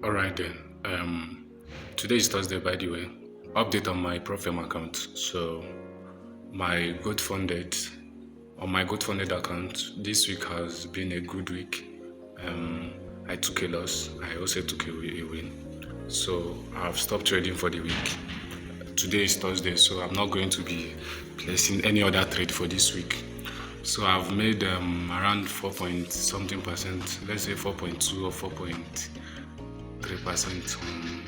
All right then. Today is Thursday, by the way. Update on my Profem account. So my good funded on my good funded account, this week has been a good week. Um, I took a loss. I also took a win. So I've stopped trading for the week. Today is Thursday, so I'm not going to be placing any other trade for this week. So I've made around 4 point something percent, let's say 4.2 or 4.3% on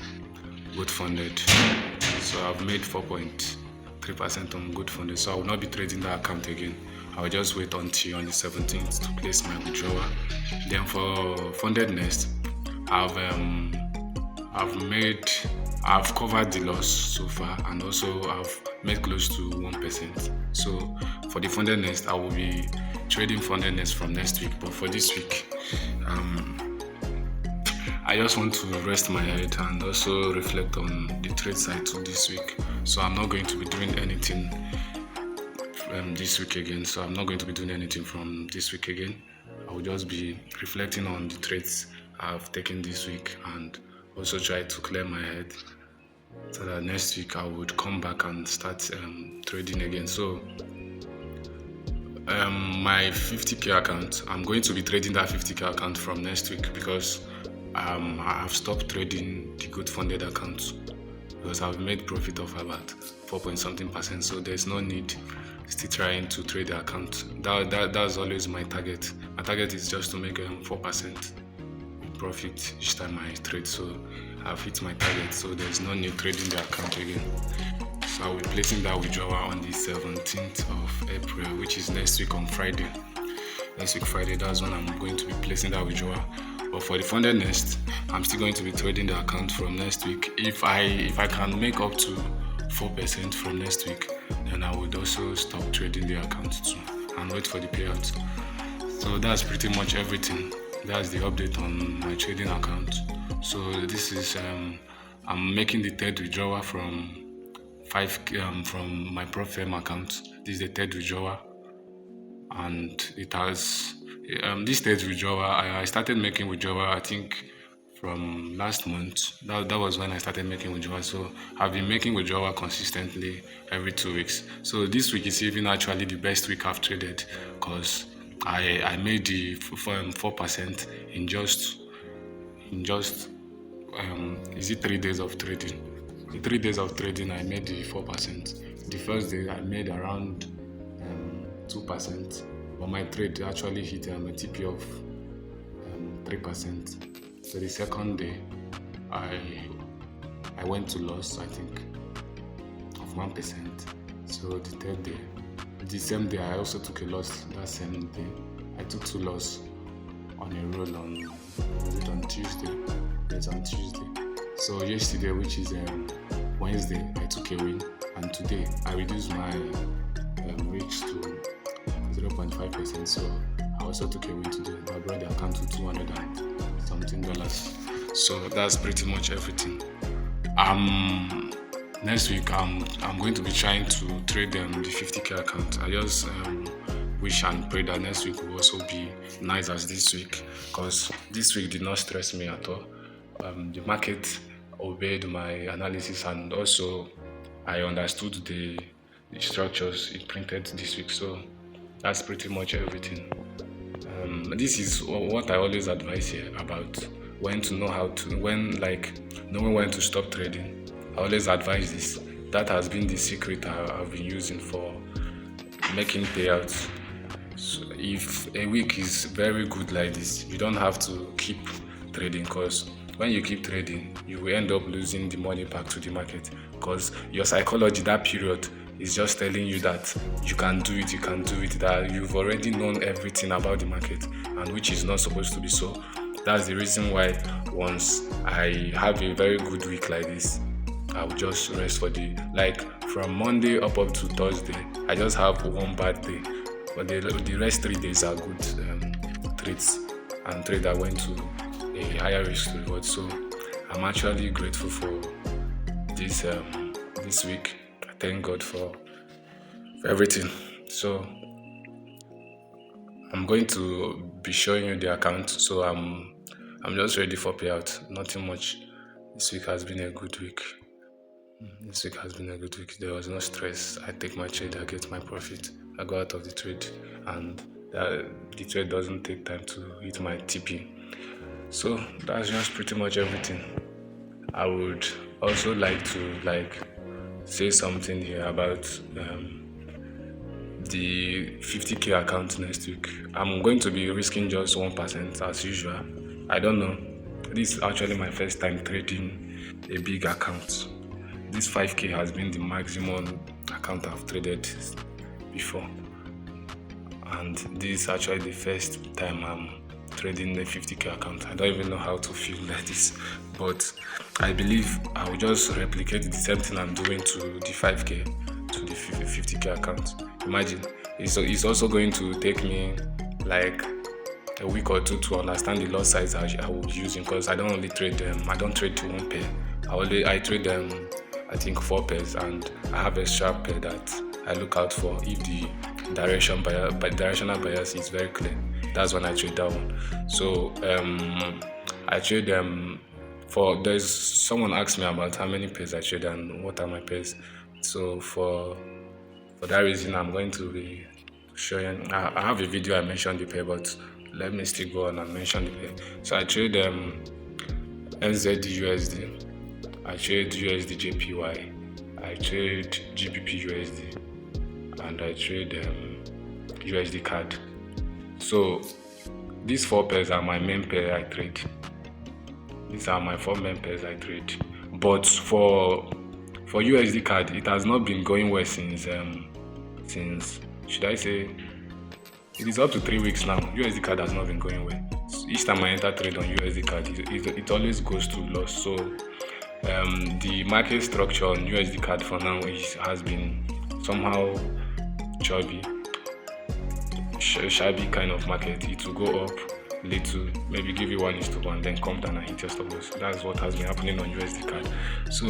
good funded. So I've made 4.3% on good funded. So I will not be trading that account again. I'll just wait until on the 17th to place my withdrawal. Then for FundedNext, I've um, I've made I've covered the loss so far, and also I've made close to 1%. So for the FundedNext, I will be trading FundedNext from next week. But for this week, I just want to rest my head and also reflect on the trade side to this week. So I'm not going to be doing anything this week again. So I'm not going to be doing anything from this week again. I will just be reflecting on the trades I've taken this week and also try to clear my head so that next week I would come back and start trading again. So my 50k account, I'm going to be trading that 50k account from next week because I've stopped trading the good funded account because I've made profit of about 4 point something percent. So there's no need still trying to trade the account. That's always my target. My target is just to make 4% profit each time I trade. So I've hit my target. So there's no need trading the account again. So I'll be placing that withdrawal on the 17th of April, which is next week on Friday. Next week Friday, that's when I'm going to be placing that withdrawal. But for the FundedNext, I'm still going to be trading the account from next week. If I can make up to 4% from next week, then I would also stop trading the account too and wait for the payout. So that's pretty much everything. That's the update on my trading account. So this is I'm making the third withdrawal from from my Profem account. This is the third withdrawal, and it has this third withdrawal. I started making withdrawal, I think, from last month. That was when I started making withdrawal. So I've been making withdrawal consistently every 2 weeks. So this week is even actually the best week I've traded because I made the 4% in just is it 3 days of trading? The 3 days of trading, I made the 4%. The first day I made around 2%, but my trade actually hit a TP of 3%. So the second day, I went to loss, I think, of 1%. So the third day, the same day, I also took a loss. That same day, I took 2 loss on a roll was it on Tuesday? Yes, on Tuesday. So yesterday, which is Wednesday, I took a win, and today I reduced my reach to 0.5%. So I also took a win today. I brought the account to $200 and something dollars. So that's pretty much everything. Next week I'm going to be trying to trade the 50k account. I just wish and pray that next week will also be nice as this week, because this week did not stress me at all. The market obeyed my analysis, and also I understood the structures it printed this week. So that's pretty much everything. This is what I always advise here about when to know how to knowing when to stop trading. I always advise this. That has been the secret I've been using for making payouts. So if a week is very good like this, you don't have to keep trading, because when you keep trading, you will end up losing the money back to the market, because your psychology that period is just telling you that you can do it, that you've already known everything about the market, and which is not supposed to be so. That's the reason why once I have a very good week like this, I will just rest for from Monday up to Thursday. I just have one bad day, but the rest 3 days are good trades, and trade that went to a higher risk reward. So I'm actually grateful for this week. I thank God for everything. So I'm going to be showing you the account. So I'm just ready for payout. Nothing much. This week has been a good week. This week has been a good week. There was no stress. I take my trade, I get my profit. I go out of the trade, and the trade doesn't take time to hit my TP. So that's just pretty much everything. I would also like to say something here about the 50k account next week. I'm going to be risking just 1% as usual. I don't know. This is actually my first time trading a big account. This 5k has been the maximum account I've traded before, and this is actually the first time I'm trading a 50k account. I don't even know how to feel like this, but I believe I will just replicate the same thing I'm doing to the 5k to the 50k account. Imagine, it's also going to take me like a week or two to understand the lot size I will be using, because I don't only trade them. I don't trade to one pair. I trade them, I think 4 pairs, and I have a sharp pair that I look out for. If the directional bias is very clear, that's when I trade that one. So I trade them for. There's someone asked me about how many pairs I trade and what are my pairs. So for that reason, I'm going to be showing. I have a video I mentioned the pair, but let me still go on and mention the pair. So I trade NZD-USD, I trade USD JPY, I trade GBP USD, and I trade USD CAD. So these 4 pairs are my main pair I trade. These are my 4 main pairs I trade. But for USD CAD, it has not been going well since should I say, it is up to 3 weeks now. USD CAD has not been going well. Each time I enter trade on USD CAD, it always goes to loss. So the market structure on USD CAD for now has been somehow shabby kind of market. It will go up little, maybe give you 1:1, then come down and hit your stop loss. That's what has been happening on USD CAD. So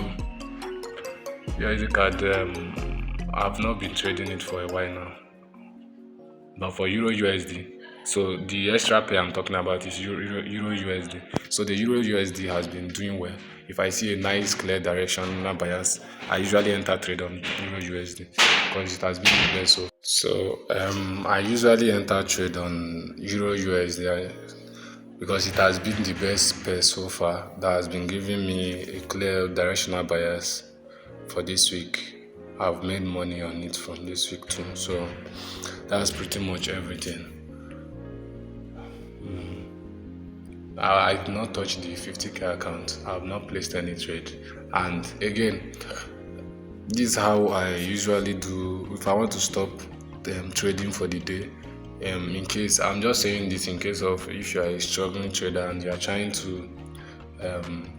USD CAD, I've not been trading it for a while now. But for Euro USD, so the extra pair I'm talking about is Euro USD. So the Euro USD has been doing well. If I see a nice clear directional bias, I usually enter trade on Euro USD because it has been the best. So I usually enter trade on Euro USD because it has been the best pair so far that has been giving me a clear directional bias for this week. I've made money on it from this week too. So that's pretty much everything. I did not touch the 50k account. I have not placed any trade. And again, this is how I usually do if I want to stop trading for the day. In case, I'm just saying this in case of if you are a struggling trader and you are trying to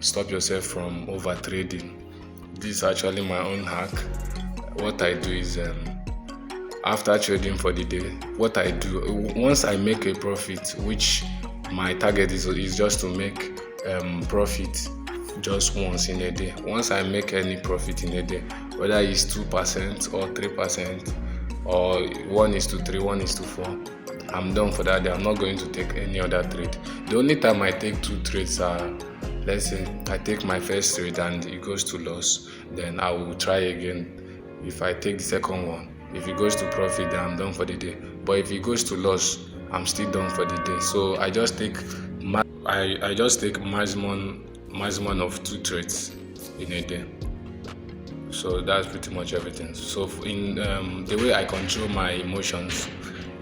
stop yourself from over trading. This is actually my own hack. What I do is after trading for the day, what I do once I make a profit, which my target is just to make profit just once in a day. Once I make any profit in a day, whether it's 2% or 3% or 1:3, 1:4, I'm done for that day. I'm not going to take any other trade. The only time I take 2 trades are, let's say I take my first trade and it goes to loss, then I will try again. If I take the second one, if it goes to profit, then I'm done for the day. But if it goes to loss, I'm still done for the day. So I just take maximum of 2 trades in a day. So that's pretty much everything. So in the way I control my emotions,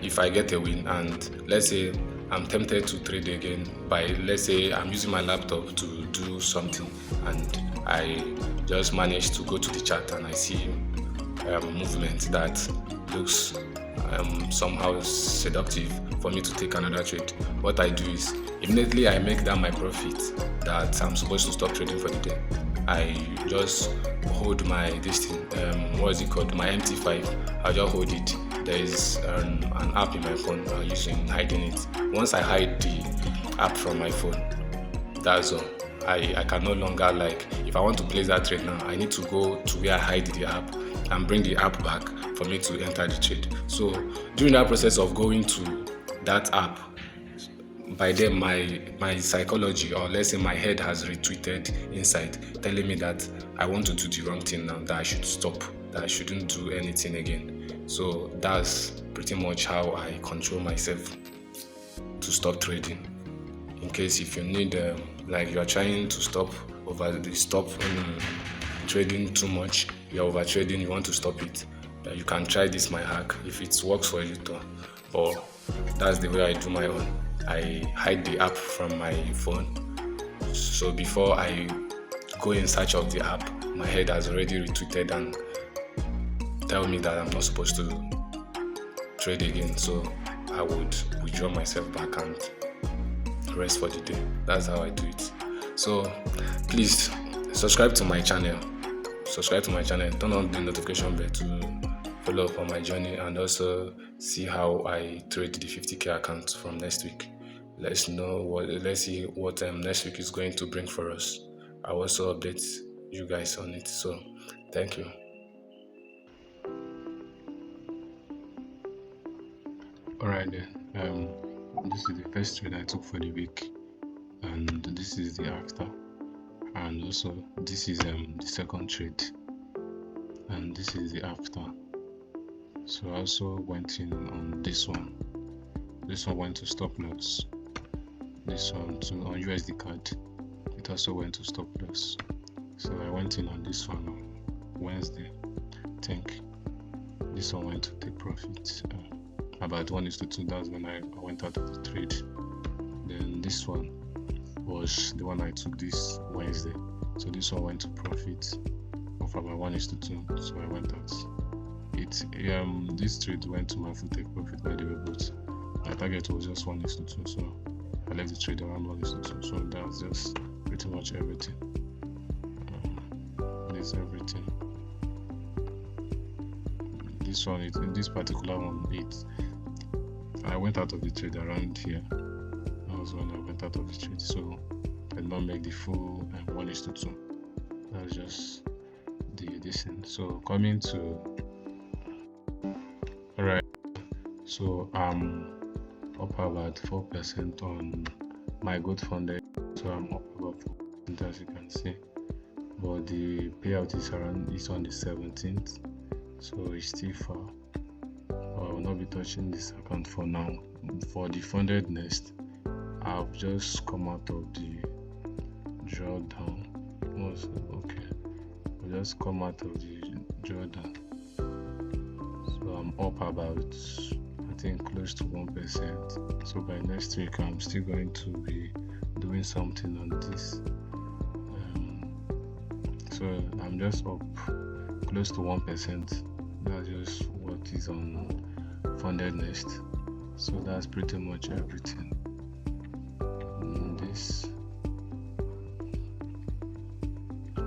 if I get a win and let's say I'm tempted to trade again by, let's say I'm using my laptop to do something and I just managed to go to the chart and I see movement that looks somehow seductive for me to take another trade. What I do is immediately I make that my profit that I'm supposed to stop trading for the day. I just hold my my MT5. I just hold it. There is an app in my phone I'm using hiding it. Once I hide the app from my phone, that's all. I can no longer, like, if I want to place that trade now, I need to go to where I hide the app and bring the app back for me to enter the trade. So during that process of going to that app, by then my psychology, or let's say my head, has retweeted inside telling me that I want to do the wrong thing now, that I should stop, that I shouldn't do anything again. So that's pretty much how I control myself to stop trading. In case if you need like you are trying to stop trading too much, you're over trading, you want to stop it, you can try this my hack if it works for you too. But that's the way I do my own. I hide the app from my phone, so before I go in search of the app, my head has already retweeted and tell me that I'm not supposed to trade again. So I would withdraw myself back and rest for the day. That's how I do it. So please subscribe to my channel. Turn on the notification bell to follow up on my journey, and also see how I trade the 50k account from next week. Let's see what next week is going to bring for us. I'll also update you guys on it. So thank you. Alright then. This is the first trade I took for the week, and this is the after, and also this is the second trade, and this is the after. So I also went in on this one. This one went to stop loss. This one on USD card, it also went to stop loss. So I went in on this one on Wednesday. I think this one went to take profit. About 1:2. That's when I went out of the trade. Then this one was the one I took this Wednesday. So this one went to profit of about 1:2. So I went out. This trade went to my full take profit, by the way, but my target was just 1:2. So I left the trade around 1:2. So that's just pretty much everything. That's everything. This one, in this particular one, I went out of the trade around here. That was when I went out of the trade, so I did not make the full 1:2. That's just the addition. So coming to alright, so I'm up about 4% on my good funded. So I'm up about 4%, as you can see. But the payout is on the 17th, so it's still far. I will not be touching this account for now. For the FundedNext, I've just come out of the drawdown. Okay, I've just come out of the drawdown. So I'm up about, I think, close to 1%. So by next week, I'm still going to be doing something on this. So I'm just up close to 1%. That's just what is on FundedNext. So that's pretty much everything. This.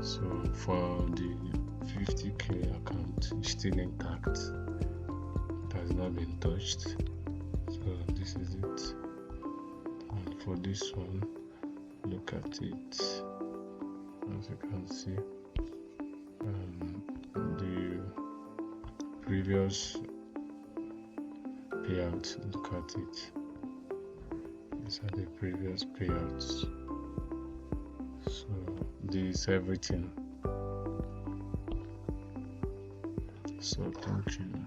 So for the 50k account, it's still intact. It has not been touched. So this is it. And for this one, look at it. As you can see, the previous payout, look at it. These are the previous payouts. So this everything. So thank you.